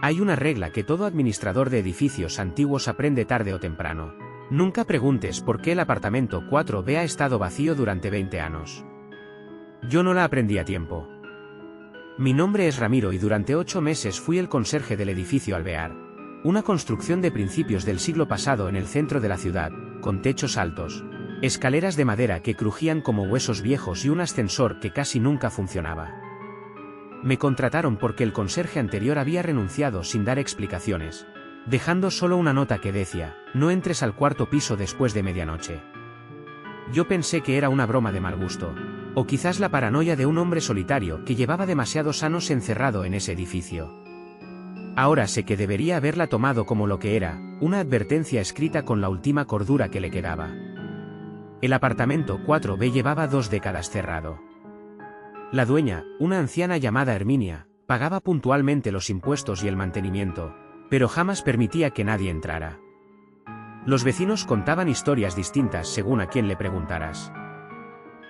Hay una regla que todo administrador de edificios antiguos aprende tarde o temprano. Nunca preguntes por qué el apartamento 4B ha estado vacío durante 20 años. Yo no la aprendí a tiempo. Mi nombre es Ramiro y durante 8 meses fui el conserje del edificio Alvear. Una construcción de principios del siglo pasado en el centro de la ciudad, con techos altos, escaleras de madera que crujían como huesos viejos y un ascensor que casi nunca funcionaba. Me contrataron porque el conserje anterior había renunciado sin dar explicaciones, dejando solo una nota que decía: no entres al 4º piso después de medianoche. Yo pensé que era una broma de mal gusto, o quizás la paranoia de un hombre solitario que llevaba demasiados años encerrado en ese edificio. Ahora sé que debería haberla tomado como lo que era, una advertencia escrita con la última cordura que le quedaba. El apartamento 4B llevaba 2 décadas cerrado. La dueña, una anciana llamada Herminia, pagaba puntualmente los impuestos y el mantenimiento, pero jamás permitía que nadie entrara. Los vecinos contaban historias distintas según a quien le preguntaras.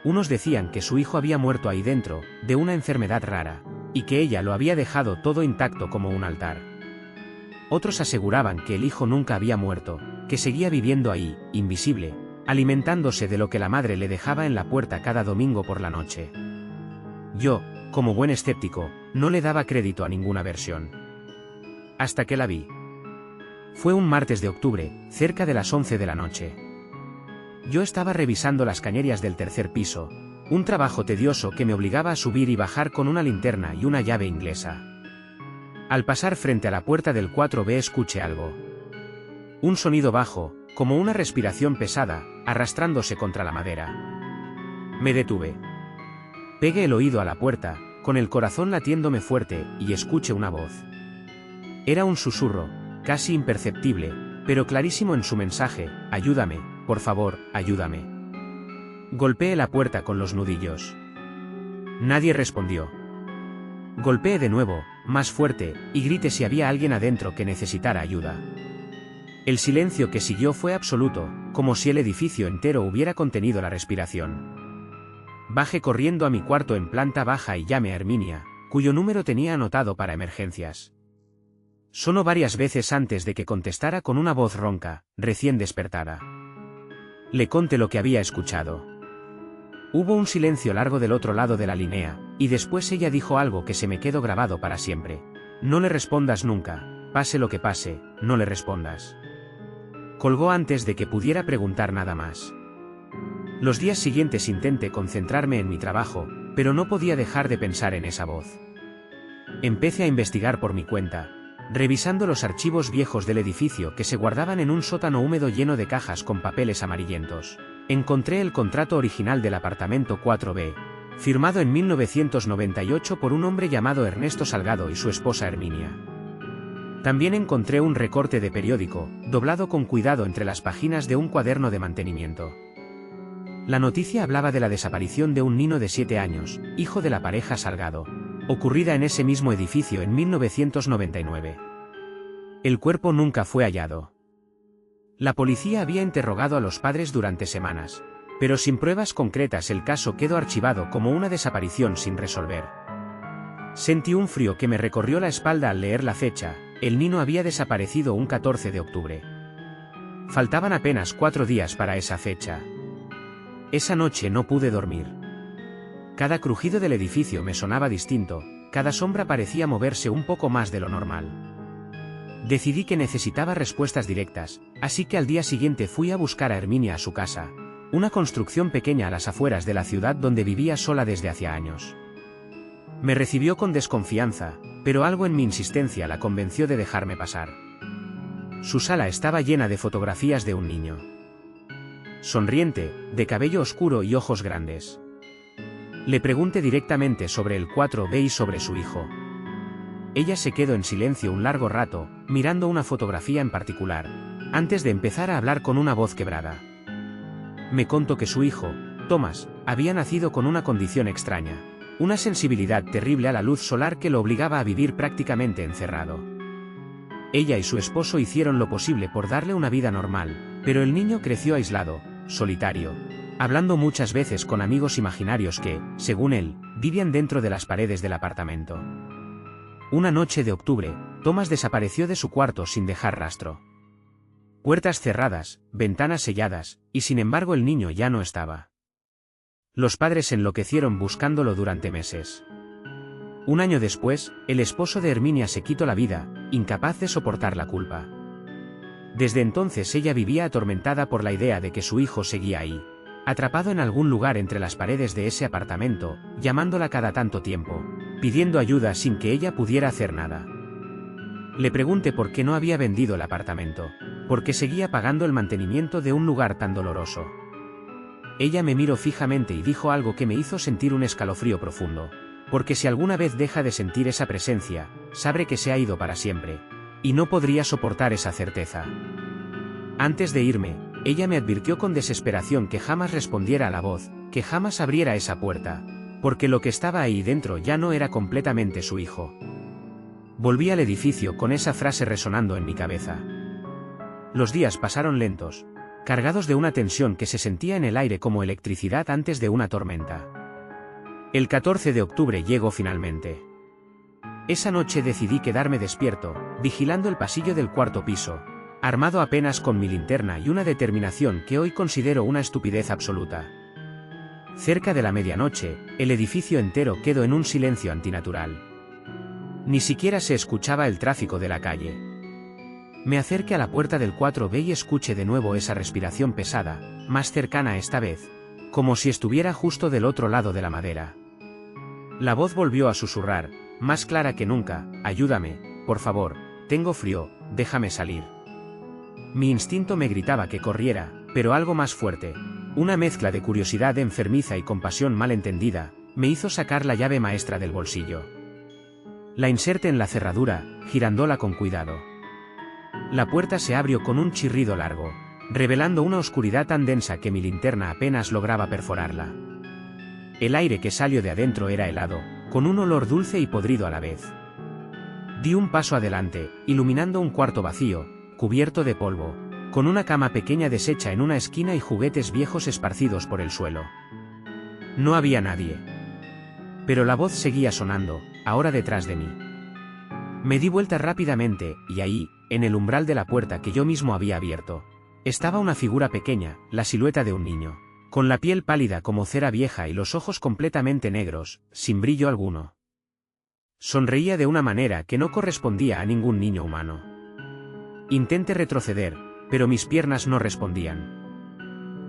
Unos decían que su hijo había muerto ahí dentro, de una enfermedad rara, y que ella lo había dejado todo intacto como un altar. Otros aseguraban que el hijo nunca había muerto, que seguía viviendo ahí, invisible, alimentándose de lo que la madre le dejaba en la puerta cada domingo por la noche. Yo, como buen escéptico, no le daba crédito a ninguna versión. Hasta que la vi. Fue un martes de octubre, cerca de las 11 de la noche. Yo estaba revisando las cañerías del 3er piso, un trabajo tedioso que me obligaba a subir y bajar con una linterna y una llave inglesa. Al pasar frente a la puerta del 4B escuché algo. Un sonido bajo, como una respiración pesada, arrastrándose contra la madera. Me detuve. Pegué el oído a la puerta, con el corazón latiéndome fuerte, y escuché una voz. Era un susurro, casi imperceptible, pero clarísimo en su mensaje: ayúdame, por favor, ayúdame. Golpeé la puerta con los nudillos. Nadie respondió. Golpeé de nuevo, más fuerte, y grité si había alguien adentro que necesitara ayuda. El silencio que siguió fue absoluto, como si el edificio entero hubiera contenido la respiración. Bajé corriendo a mi cuarto en planta baja y llamé a Herminia, cuyo número tenía anotado para emergencias. Sonó varias veces antes de que contestara con una voz ronca, recién despertada. Le conté lo que había escuchado. Hubo un silencio largo del otro lado de la línea, y después ella dijo algo que se me quedó grabado para siempre. No le respondas nunca, pase lo que pase, no le respondas. Colgó antes de que pudiera preguntar nada más. Los días siguientes intenté concentrarme en mi trabajo, pero no podía dejar de pensar en esa voz. Empecé a investigar por mi cuenta, revisando los archivos viejos del edificio que se guardaban en un sótano húmedo lleno de cajas con papeles amarillentos. Encontré el contrato original del apartamento 4B, firmado en 1998 por un hombre llamado Ernesto Salgado y su esposa Herminia. También encontré un recorte de periódico, doblado con cuidado entre las páginas de un cuaderno de mantenimiento. La noticia hablaba de la desaparición de un niño de 7 años, hijo de la pareja Salgado, ocurrida en ese mismo edificio en 1999. El cuerpo nunca fue hallado. La policía había interrogado a los padres durante semanas, pero sin pruebas concretas el caso quedó archivado como una desaparición sin resolver. Sentí un frío que me recorrió la espalda al leer la fecha: el niño había desaparecido un 14 de octubre. Faltaban apenas 4 días para esa fecha. Esa noche no pude dormir. Cada crujido del edificio me sonaba distinto, cada sombra parecía moverse un poco más de lo normal. Decidí que necesitaba respuestas directas, así que al día siguiente fui a buscar a Herminia a su casa, una construcción pequeña a las afueras de la ciudad donde vivía sola desde hacía años. Me recibió con desconfianza, pero algo en mi insistencia la convenció de dejarme pasar. Su sala estaba llena de fotografías de un niño. Sonriente, de cabello oscuro y ojos grandes. Le pregunté directamente sobre el 4B y sobre su hijo. Ella se quedó en silencio un largo rato, mirando una fotografía en particular, antes de empezar a hablar con una voz quebrada. Me contó que su hijo, Thomas, había nacido con una condición extraña, una sensibilidad terrible a la luz solar que lo obligaba a vivir prácticamente encerrado. Ella y su esposo hicieron lo posible por darle una vida normal, pero el niño creció aislado, solitario, hablando muchas veces con amigos imaginarios que, según él, vivían dentro de las paredes del apartamento. Una noche de octubre, Thomas desapareció de su cuarto sin dejar rastro. Puertas cerradas, ventanas selladas, y sin embargo el niño ya no estaba. Los padres enloquecieron buscándolo durante meses. Un año después, el esposo de Herminia se quitó la vida, incapaz de soportar la culpa. Desde entonces ella vivía atormentada por la idea de que su hijo seguía ahí, atrapado en algún lugar entre las paredes de ese apartamento, llamándola cada tanto tiempo, pidiendo ayuda sin que ella pudiera hacer nada. Le pregunté por qué no había vendido el apartamento, porque seguía pagando el mantenimiento de un lugar tan doloroso. Ella me miró fijamente y dijo algo que me hizo sentir un escalofrío profundo, porque si alguna vez deja de sentir esa presencia, sabré que se ha ido para siempre, y no podría soportar esa certeza. Antes de irme, ella me advirtió con desesperación que jamás respondiera a la voz, que jamás abriera esa puerta, porque lo que estaba ahí dentro ya no era completamente su hijo. Volví al edificio con esa frase resonando en mi cabeza. Los días pasaron lentos, cargados de una tensión que se sentía en el aire como electricidad antes de una tormenta. El 14 de octubre llegó finalmente. Esa noche decidí quedarme despierto, vigilando el pasillo del cuarto piso, armado apenas con mi linterna y una determinación que hoy considero una estupidez absoluta. Cerca de la medianoche, el edificio entero quedó en un silencio antinatural. Ni siquiera se escuchaba el tráfico de la calle. Me acerqué a la puerta del 4B y escuché de nuevo esa respiración pesada, más cercana esta vez, como si estuviera justo del otro lado de la madera. La voz volvió a susurrar, más clara que nunca: ayúdame, por favor, tengo frío, déjame salir. Mi instinto me gritaba que corriera, pero algo más fuerte, una mezcla de curiosidad enfermiza y compasión malentendida, me hizo sacar la llave maestra del bolsillo. La inserté en la cerradura, girándola con cuidado. La puerta se abrió con un chirrido largo, revelando una oscuridad tan densa que mi linterna apenas lograba perforarla. El aire que salió de adentro era helado, con un olor dulce y podrido a la vez. Di un paso adelante, iluminando un cuarto vacío, cubierto de polvo, con una cama pequeña deshecha en una esquina y juguetes viejos esparcidos por el suelo. No había nadie. Pero la voz seguía sonando, ahora detrás de mí. Me di vuelta rápidamente, y ahí, en el umbral de la puerta que yo mismo había abierto, estaba una figura pequeña, la silueta de un niño, con la piel pálida como cera vieja y los ojos completamente negros, sin brillo alguno. Sonreía de una manera que no correspondía a ningún niño humano. Intenté retroceder, pero mis piernas no respondían.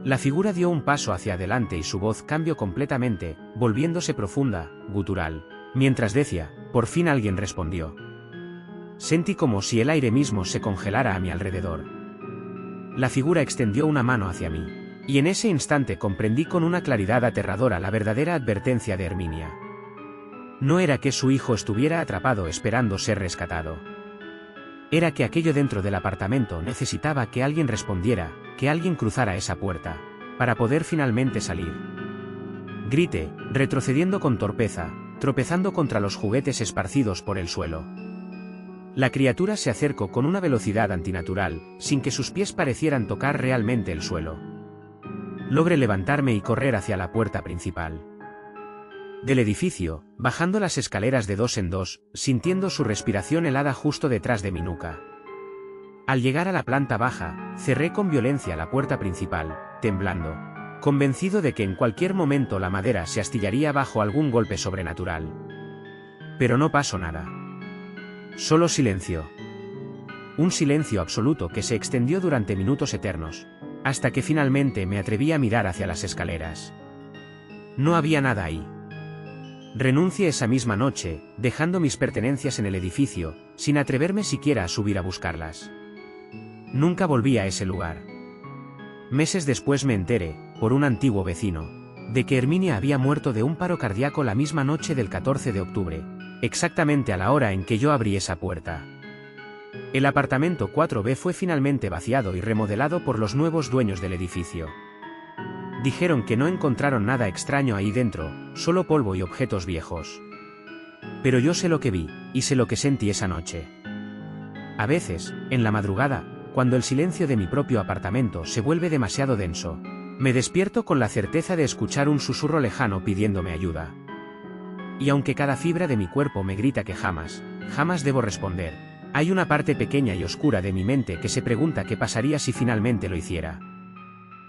La figura dio un paso hacia adelante y su voz cambió completamente, volviéndose profunda, gutural, mientras decía: por fin alguien respondió. Sentí como si el aire mismo se congelara a mi alrededor. La figura extendió una mano hacia mí, y en ese instante comprendí con una claridad aterradora la verdadera advertencia de Herminia. No era que su hijo estuviera atrapado esperando ser rescatado. Era que aquello dentro del apartamento necesitaba que alguien respondiera, que alguien cruzara esa puerta, para poder finalmente salir. Grité, retrocediendo con torpeza, tropezando contra los juguetes esparcidos por el suelo. La criatura se acercó con una velocidad antinatural, sin que sus pies parecieran tocar realmente el suelo. Logré levantarme y correr hacia la puerta principal del edificio, bajando las escaleras de 2 en 2, sintiendo su respiración helada justo detrás de mi nuca. Al llegar a la planta baja, cerré con violencia la puerta principal, temblando, convencido de que en cualquier momento la madera se astillaría bajo algún golpe sobrenatural. Pero no pasó nada. Solo silencio. Un silencio absoluto que se extendió durante minutos eternos, hasta que finalmente me atreví a mirar hacia las escaleras. No había nada ahí. Renuncié esa misma noche, dejando mis pertenencias en el edificio, sin atreverme siquiera a subir a buscarlas. Nunca volví a ese lugar. Meses después me enteré, por un antiguo vecino, de que Herminia había muerto de un paro cardíaco la misma noche del 14 de octubre, exactamente a la hora en que yo abrí esa puerta. El apartamento 4B fue finalmente vaciado y remodelado por los nuevos dueños del edificio. Dijeron que no encontraron nada extraño ahí dentro, solo polvo y objetos viejos. Pero yo sé lo que vi, y sé lo que sentí esa noche. A veces, en la madrugada, cuando el silencio de mi propio apartamento se vuelve demasiado denso, me despierto con la certeza de escuchar un susurro lejano pidiéndome ayuda. Y aunque cada fibra de mi cuerpo me grita que jamás debo responder, Hay una parte pequeña y oscura de mi mente que se pregunta qué pasaría si finalmente lo hiciera.